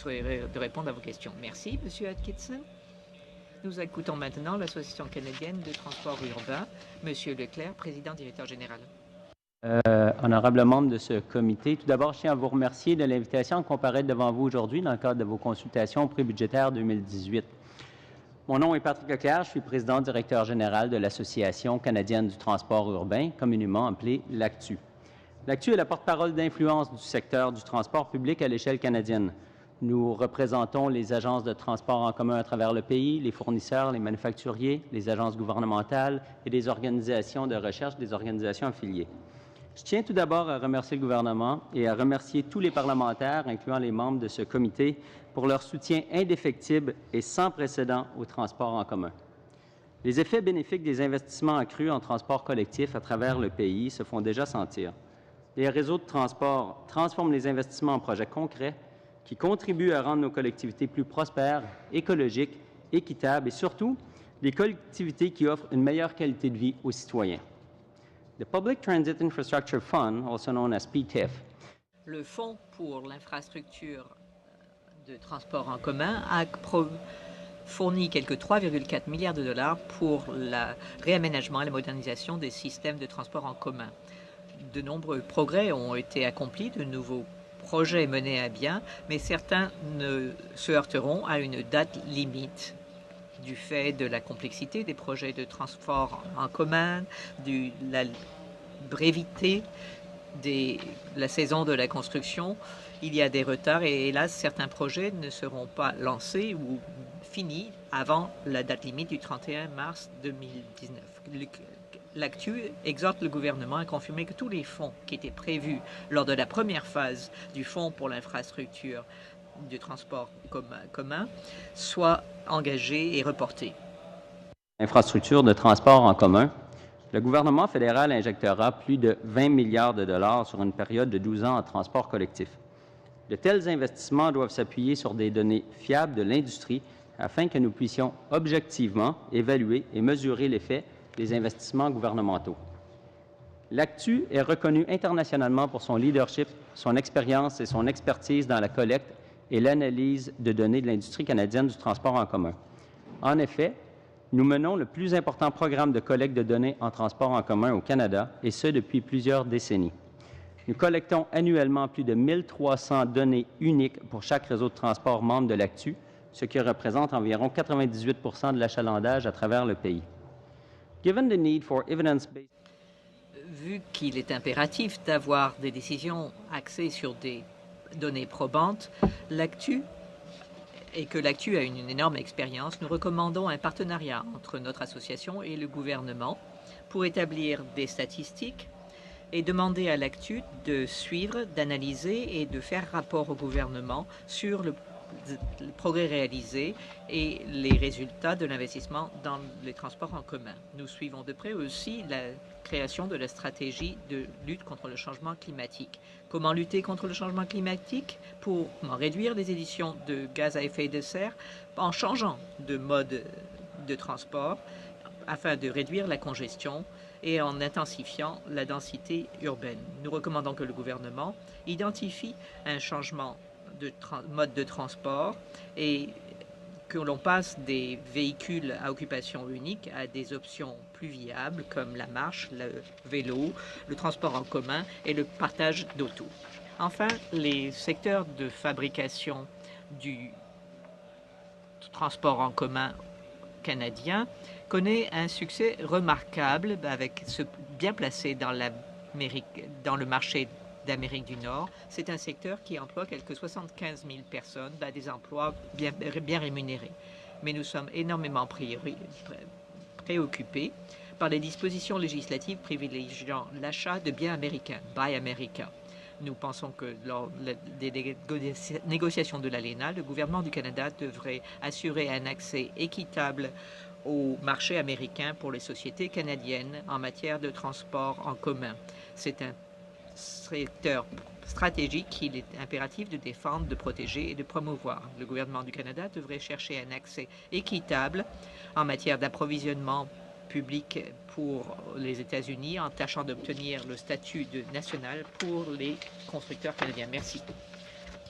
de répondre à vos questions. Merci, Monsieur Atkinson. Nous écoutons maintenant l'Association canadienne de transport urbain. Monsieur Leclerc, président directeur général. Honorables membres de ce comité, tout d'abord, je tiens à vous remercier de l'invitation à comparaître devant vous aujourd'hui dans le cadre de vos consultations prébudgétaires 2018. Mon nom est Patrick Leclerc, je suis président directeur général de l'Association canadienne du transport urbain, communément appelée l'ACTU. L'ACTU est la porte-parole d'influence du secteur du transport public à l'échelle canadienne. Nous représentons les agences de transport en commun à travers le pays, les fournisseurs, les manufacturiers, les agences gouvernementales et des organisations de recherche, des organisations affiliées. Je tiens tout d'abord à remercier le gouvernement et à remercier tous les parlementaires, incluant les membres de ce comité, pour leur soutien indéfectible et sans précédent au transport en commun. Les effets bénéfiques des investissements accrus en transport collectif à travers le pays se font déjà sentir. Les réseaux de transport transforment les investissements en projets concrets qui contribuent à rendre nos collectivités plus prospères, écologiques, équitables et surtout des collectivités qui offrent une meilleure qualité de vie aux citoyens. The Public Transit Infrastructure Fund, also known as PTIF. Le Fonds pour l'infrastructure de transport en commun a fourni quelques 3,4 milliards de dollars pour le réaménagement et la modernisation des systèmes de transport en commun. De nombreux progrès ont été accomplis, de nouveaux projets menés à bien, mais certains se heurteront à une date limite du fait de la complexité des projets de transport en commun, de la brevité de la saison de la construction. Il y a des retards et hélas, certains projets ne seront pas lancés ou finis avant la date limite du 31 mars 2019. L'ACTU exhorte le gouvernement à confirmer que tous les fonds qui étaient prévus lors de la première phase du Fonds pour l'infrastructure du transport commun soient engagés et reportés. Infrastructure de transport en commun. Le gouvernement fédéral injectera plus de 20 milliards de dollars sur une période de 12 ans en transport collectif. De tels investissements doivent s'appuyer sur des données fiables de l'industrie afin que nous puissions objectivement évaluer et mesurer l'effet des investissements gouvernementaux. L'ACTU est reconnu internationalement pour son leadership, son expérience et son expertise dans la collecte et l'analyse de données de l'industrie canadienne du transport en commun. En effet, nous menons le plus important programme de collecte de données en transport en commun au Canada, et ce depuis plusieurs décennies. Nous collectons annuellement plus de 1300 données uniques pour chaque réseau de transport membre de l'ACTU, ce qui représente environ 98 de l'achalandage à travers le pays. Given the need for evidence-based... Vu qu'il est impératif d'avoir des décisions axées sur des données probantes, et que l'ACTU a une énorme expérience, nous recommandons un partenariat entre notre association et le gouvernement pour établir des statistiques et demander à l'ACTU de suivre, d'analyser et de faire rapport au gouvernement sur le progrès réalisé et les résultats de l'investissement dans les transports en commun. Nous suivons de près aussi la création de la stratégie de lutte contre le changement climatique. Comment lutter contre le changement climatique? Pour réduire les émissions de gaz à effet de serre en changeant de mode de transport afin de réduire la congestion et en intensifiant la densité urbaine. Nous recommandons que le gouvernement identifie un changement de mode de transport et que l'on passe des véhicules à occupation unique à des options plus viables comme la marche, le vélo, le transport en commun et le partage d'auto. Enfin, les secteurs de fabrication du transport en commun canadien connaît un succès remarquable avec ce bien placé dans le marché d'Amérique du Nord. C'est un secteur qui emploie quelques 75 000 personnes dans des emplois bien rémunérés. Mais nous sommes énormément préoccupés par les dispositions législatives privilégiant l'achat de biens américains, Buy America. Nous pensons que lors des négociations de l'ALENA, le gouvernement du Canada devrait assurer un accès équitable au marché américain pour les sociétés canadiennes en matière de transport en commun. C'est un secteur stratégique qu'il est impératif de défendre, de protéger et de promouvoir. Le gouvernement du Canada devrait chercher un accès équitable en matière d'approvisionnement public pour les États-Unis en tâchant d'obtenir le statut de national pour les constructeurs canadiens. Merci.